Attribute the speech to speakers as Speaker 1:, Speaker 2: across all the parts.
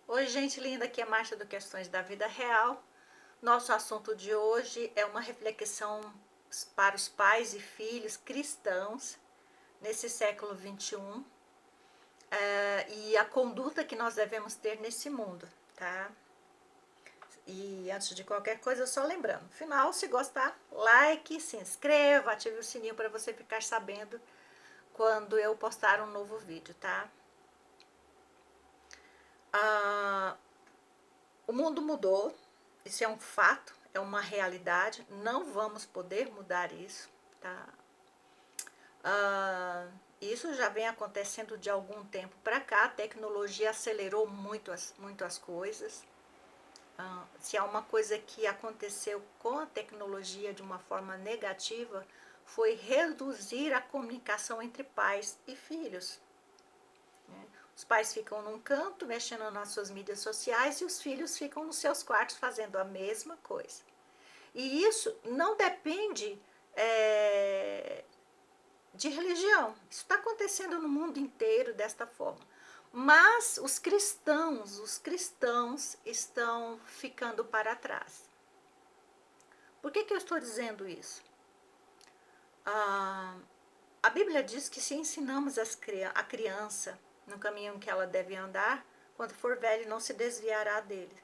Speaker 1: Oi, gente linda, aqui é Márcia do Questões da Vida Real. Nosso assunto de hoje é uma reflexão para os pais e filhos cristãos nesse século XXI, e a conduta que nós devemos ter nesse mundo, tá? E antes de qualquer coisa, só lembrando, no final, se gostar, like, se inscreva, ative o sininho para você ficar sabendo quando eu postar um novo vídeo, tá? Ah, o mundo mudou, isso é um fato, é uma realidade, não vamos poder mudar isso, tá? Ah, isso já vem acontecendo de algum tempo para cá, a tecnologia acelerou muito as coisas. Se há uma coisa que aconteceu com a tecnologia de uma forma negativa, foi reduzir a comunicação entre pais e filhos, né? Os pais ficam num canto mexendo nas suas mídias sociais e os filhos ficam nos seus quartos fazendo a mesma coisa. E isso não depende é, de religião. Isso está acontecendo no mundo inteiro desta forma. Mas os cristãos estão ficando para trás. Por que eu estou dizendo isso? Ah, a Bíblia diz que se ensinamos a criança no caminho que ela deve andar, quando for velho não se desviará dele.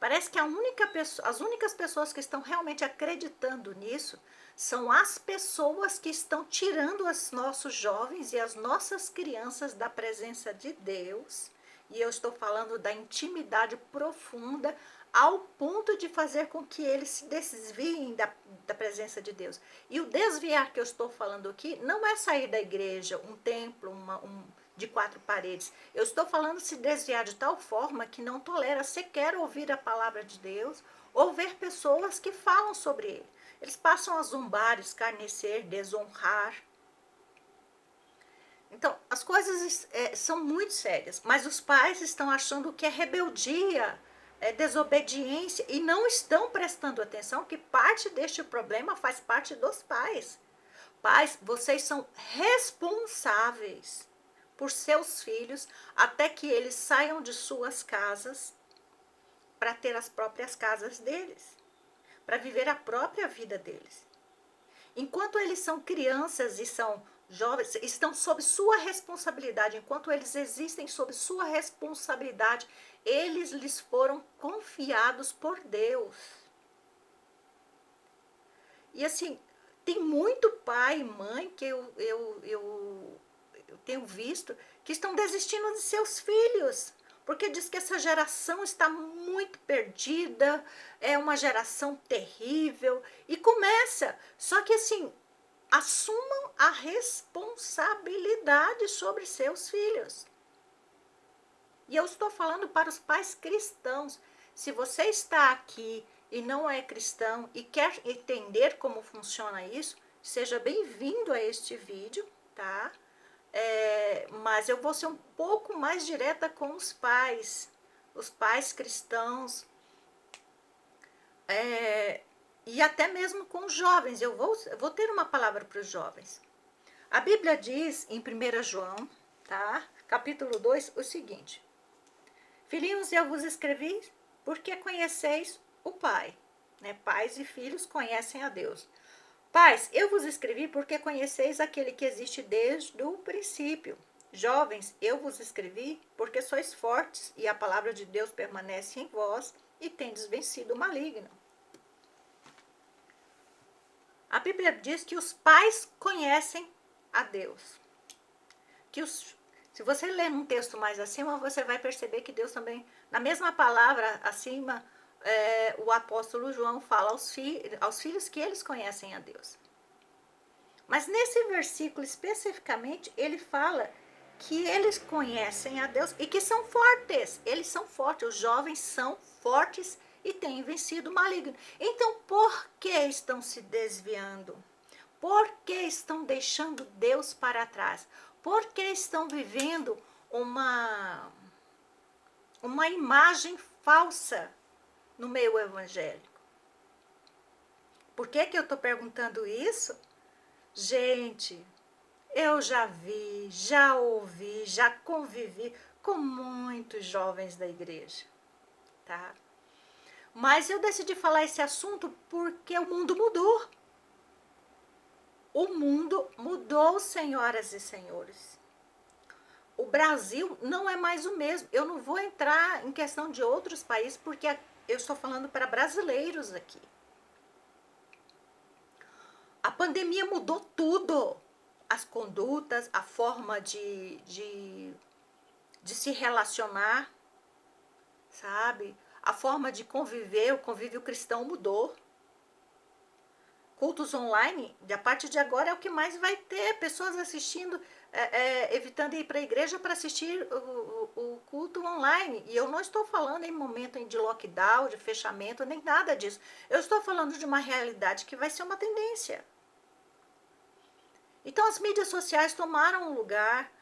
Speaker 1: Parece que as únicas pessoas que estão realmente acreditando nisso são as pessoas que estão tirando os nossos jovens e as nossas crianças da presença de Deus. E eu estou falando da intimidade profunda ao ponto de fazer com que eles se desviem da presença de Deus. E o desviar que eu estou falando aqui não é sair da igreja, um templo, de quatro paredes. Eu estou falando se desviar de tal forma que não tolera sequer ouvir a palavra de Deus ou ver pessoas que falam sobre ele. Eles passam a zombar, escarnecer, desonrar. Então, as coisas são muito sérias, mas os pais estão achando que é rebeldia, é desobediência e não estão prestando atenção que parte deste problema faz parte dos pais. Pais, vocês são responsáveis por seus filhos até que eles saiam de suas casas para ter as próprias casas deles, para viver a própria vida deles. Enquanto eles são crianças e são jovens, estão sob sua responsabilidade. Enquanto eles existem sob sua responsabilidade, eles lhes foram confiados por Deus. E assim, tem muito pai e mãe que eu tenho visto que estão desistindo de seus filhos, porque diz que essa geração está muito perdida, é uma geração terrível, e começa. Só que assim, assumam a responsabilidade sobre seus filhos. E eu estou falando para os pais cristãos. Se você está aqui e não é cristão e quer entender como funciona isso, seja bem-vindo a este vídeo, tá? Mas eu vou ser um pouco mais direta com os pais cristãos, e até mesmo com os jovens. Eu vou ter uma palavra para os jovens. A Bíblia diz em 1 João, tá? Capítulo 2, o seguinte: Filhinhos, eu vos escrevi porque conheceis o Pai. Né? Pais e filhos conhecem a Deus. Pais, eu vos escrevi porque conheceis aquele que existe desde o princípio. Jovens, eu vos escrevi porque sois fortes e a palavra de Deus permanece em vós e tendes vencido o maligno. A Bíblia diz que os pais conhecem a Deus. Se você ler um texto mais acima, você vai perceber que Deus também, na mesma palavra acima, o apóstolo João fala aos filhos que eles conhecem a Deus. Mas nesse versículo especificamente, ele fala que eles conhecem a Deus e que são fortes. Eles são fortes, os jovens são fortes e têm vencido o maligno. Então, por que estão se desviando? Por que estão deixando Deus para trás? Por que estão vivendo uma imagem falsa no meio evangélico? Por que eu estou perguntando isso? Gente, Eu já vi, já ouvi, já convivi com muitos jovens da igreja, tá? Mas eu decidi falar esse assunto porque o mundo mudou. O mundo mudou, senhoras e senhores. O Brasil não é mais o mesmo. Eu não vou entrar em questão de outros países, porque eu estou falando para brasileiros aqui. A pandemia mudou tudo. As condutas, a forma de se relacionar, sabe? A forma de conviver, o convívio cristão mudou. Cultos online, a partir de agora é o que mais vai ter, pessoas assistindo, evitando ir para a igreja para assistir o culto online. E eu não estou falando em momento de lockdown, de fechamento, nem nada disso. Eu estou falando de uma realidade que vai ser uma tendência. Então as mídias sociais tomaram um lugar,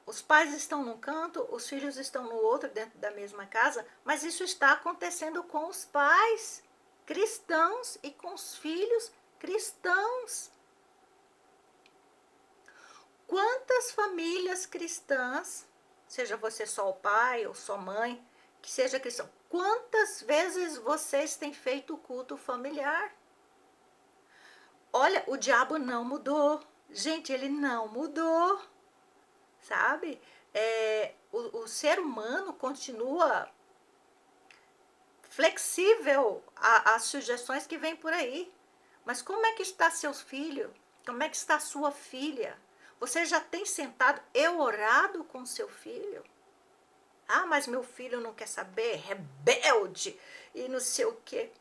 Speaker 1: os pais estão num canto, os filhos estão no outro, dentro da mesma casa, mas isso está acontecendo com os pais cristãos e com os filhos cristãos. Quantas famílias cristãs, seja você só o pai ou só mãe, que seja cristão, quantas vezes vocês têm feito o culto familiar? Olha, o diabo não mudou. Gente, ele não mudou, sabe? O ser humano continua flexível às sugestões que vêm por aí. Mas como é que está seu filho? Como é que está sua filha? Você já tem sentado e orado com seu filho? Ah, mas meu filho não quer saber, rebelde e não sei o quê.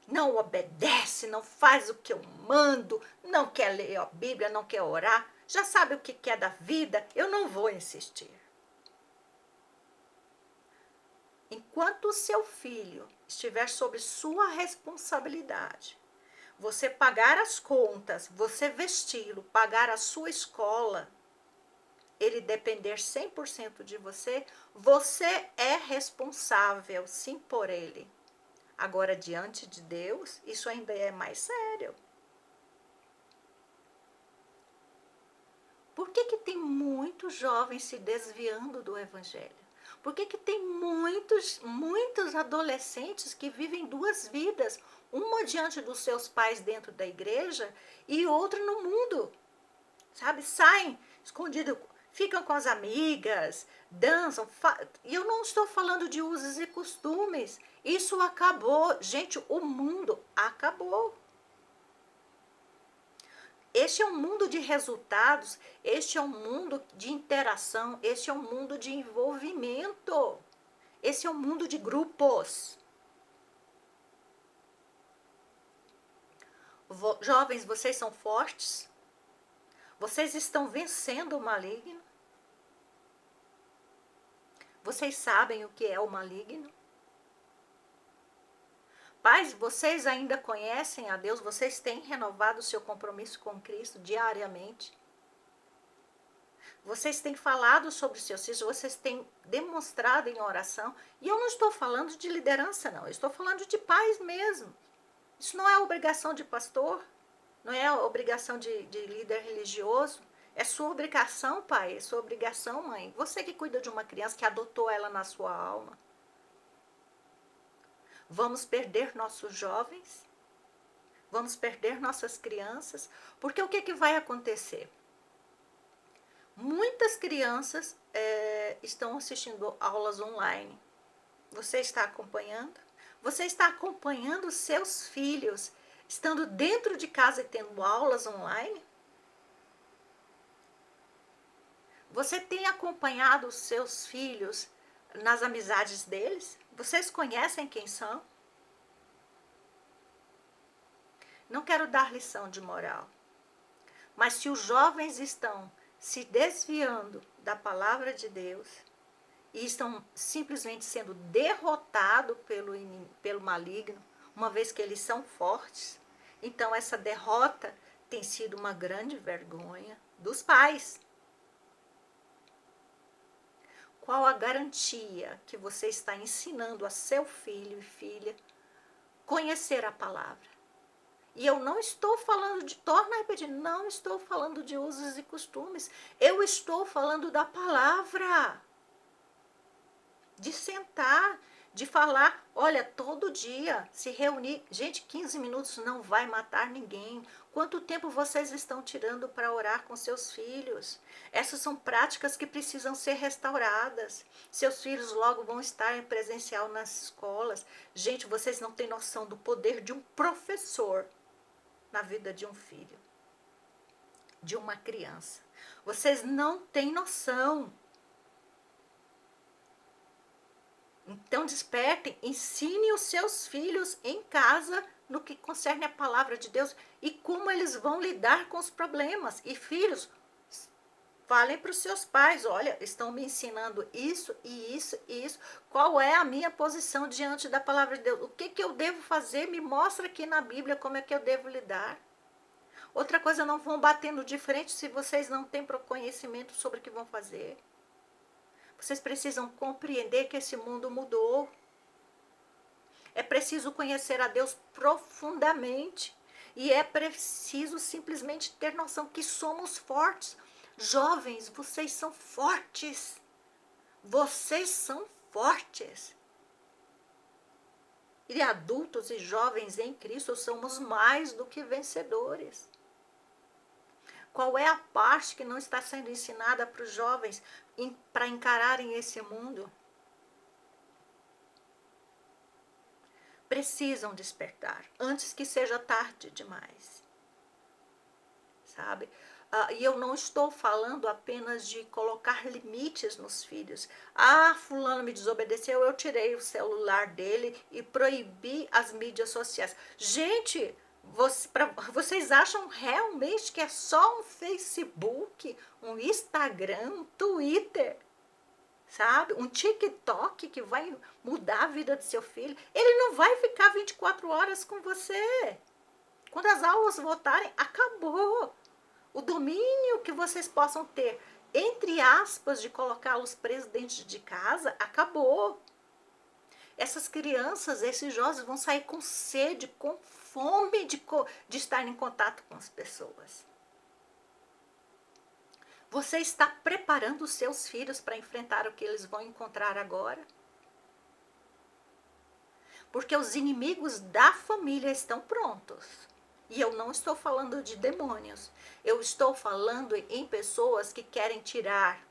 Speaker 1: Não obedece, não faz o que eu mando, não quer ler a Bíblia, não quer orar, já sabe o que é da vida, eu não vou insistir. Enquanto o seu filho estiver sob sua responsabilidade, você pagar as contas, você vesti-lo, pagar a sua escola, ele depender 100% de você, você é responsável, sim, por ele. Agora, diante de Deus, isso ainda é mais sério. Por que tem muitos jovens se desviando do evangelho? Por que tem muitos adolescentes que vivem duas vidas, uma diante dos seus pais dentro da igreja e outra no mundo? Sabe? Saem escondidos, ficam com as amigas, dançam. E eu não estou falando de usos e costumes. Isso acabou. Gente, o mundo acabou. Este é um mundo de resultados, este é um mundo de interação, este é um mundo de envolvimento, esse é um mundo de grupos. Jovens, vocês são fortes? Vocês estão vencendo o maligno? Vocês sabem o que é o maligno? Pais, vocês ainda conhecem a Deus? Vocês têm renovado o seu compromisso com Cristo diariamente? Vocês têm falado sobre os seus filhos, vocês têm demonstrado em oração. E eu não estou falando de liderança, não. Eu estou falando de pais mesmo. Isso não é obrigação de pastor, não é obrigação de líder religioso. É sua obrigação, pai, é sua obrigação, mãe. Você que cuida de uma criança, que adotou ela na sua alma. Vamos perder nossos jovens? Vamos perder nossas crianças? Porque o que vai acontecer? Muitas crianças estão assistindo aulas online. Você está acompanhando? Você está acompanhando seus filhos estando dentro de casa e tendo aulas online? Você tem acompanhado os seus filhos nas amizades deles? Vocês conhecem quem são? Não quero dar lição de moral, mas se os jovens estão se desviando da palavra de Deus e estão simplesmente sendo derrotados pelo maligno, uma vez que eles são fortes, então essa derrota tem sido uma grande vergonha dos pais. Qual a garantia que você está ensinando a seu filho e filha conhecer a palavra? E eu não estou falando de, torna a repetir, não estou falando de usos e costumes. Eu estou falando da palavra. De sentar, de falar, olha, todo dia, se reunir. Gente, 15 minutos não vai matar ninguém. Quanto tempo vocês estão tirando para orar com seus filhos? Essas são práticas que precisam ser restauradas. Seus filhos logo vão estar em presencial nas escolas. Gente, vocês não têm noção do poder de um professor na vida de um filho, de uma criança. Vocês não têm noção. Então despertem, ensine os seus filhos em casa no que concerne a palavra de Deus e como eles vão lidar com os problemas. E filhos, falem para os seus pais, olha, estão me ensinando isso e isso e isso. Qual é a minha posição diante da palavra de Deus? O que, que eu devo fazer? Me mostra aqui na Bíblia como é que eu devo lidar. Outra coisa, não vão batendo de frente se vocês não têm conhecimento sobre o que vão fazer. Vocês precisam compreender que esse mundo mudou. É preciso conhecer a Deus profundamente. E é preciso simplesmente ter noção que somos fortes. Jovens, vocês são fortes. Vocês são fortes. E adultos e jovens em Cristo somos mais do que vencedores. Qual é a parte que não está sendo ensinada para os jovens para encararem esse mundo? Precisam despertar antes que seja tarde demais. Sabe? E eu não estou falando apenas de colocar limites nos filhos. Ah, fulano me desobedeceu, eu tirei o celular dele e proibi as mídias sociais. Gente, vocês acham realmente que é só um Facebook, um Instagram, um Twitter, sabe? Um TikTok que vai mudar a vida do seu filho? Ele não vai ficar 24 horas com você. Quando as aulas voltarem, acabou. O domínio que vocês possam ter, entre aspas, de colocá-los presos dentro de casa, acabou. Essas crianças, esses jovens vão sair com sede, com fome de estar em contato com as pessoas. Você está preparando os seus filhos para enfrentar o que eles vão encontrar agora? Porque os inimigos da família estão prontos. E eu não estou falando de demônios. Eu estou falando em pessoas que querem tirar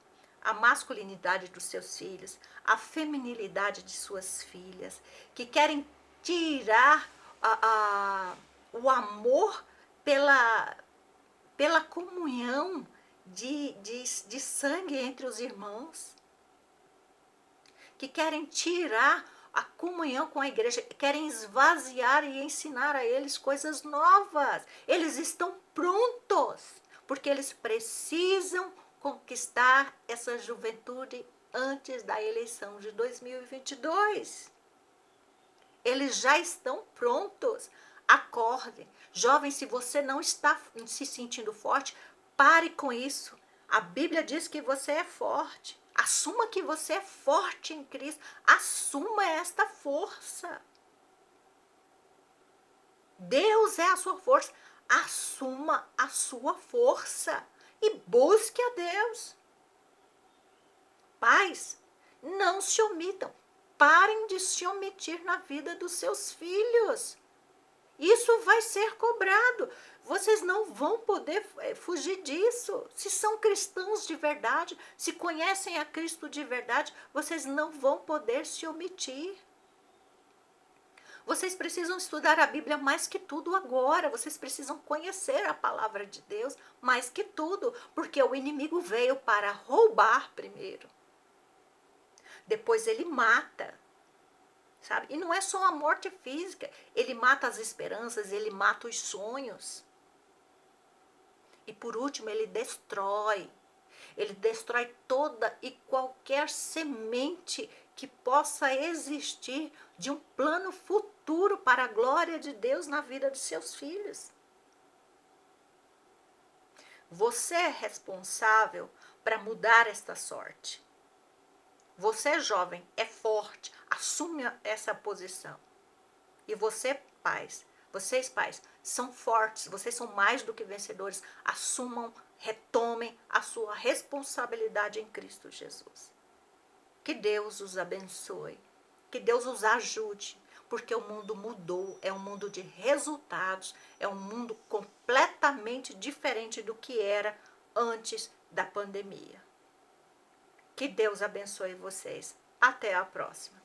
Speaker 1: a masculinidade dos seus filhos, a feminilidade de suas filhas, que querem tirar o amor pela comunhão de sangue entre os irmãos, que querem tirar a comunhão com a igreja, querem esvaziar e ensinar a eles coisas novas. Eles estão prontos, porque eles precisam conquistar essa juventude antes da eleição de 2022. Eles já estão prontos. Acorde. Jovem, se você não está se sentindo forte, pare com isso. A Bíblia diz que você é forte. Assuma que você é forte em Cristo. Assuma esta força. Deus é a sua força. Assuma a sua força e busque a Deus. Pais, não se omitam. Parem de se omitir na vida dos seus filhos. Isso vai ser cobrado. Vocês não vão poder fugir disso. Se são cristãos de verdade, se conhecem a Cristo de verdade, vocês não vão poder se omitir. Vocês precisam estudar a Bíblia mais que tudo agora. Vocês precisam conhecer a palavra de Deus mais que tudo, porque o inimigo veio para roubar primeiro. Depois ele mata. Sabe? E não é só a morte física, ele mata as esperanças, ele mata os sonhos. E por último, ele destrói toda e qualquer semente que possa existir de um plano futuro para a glória de Deus na vida de seus filhos. Você é responsável para mudar esta sorte. Você, jovem, é forte, assume essa posição. E você, pais, Vocês, pais, são fortes, vocês são mais do que vencedores. Assumam, retomem a sua responsabilidade em Cristo Jesus. Que Deus os abençoe, que Deus os ajude, porque o mundo mudou, é um mundo de resultados, é um mundo completamente diferente do que era antes da pandemia. Que Deus abençoe vocês. Até a próxima.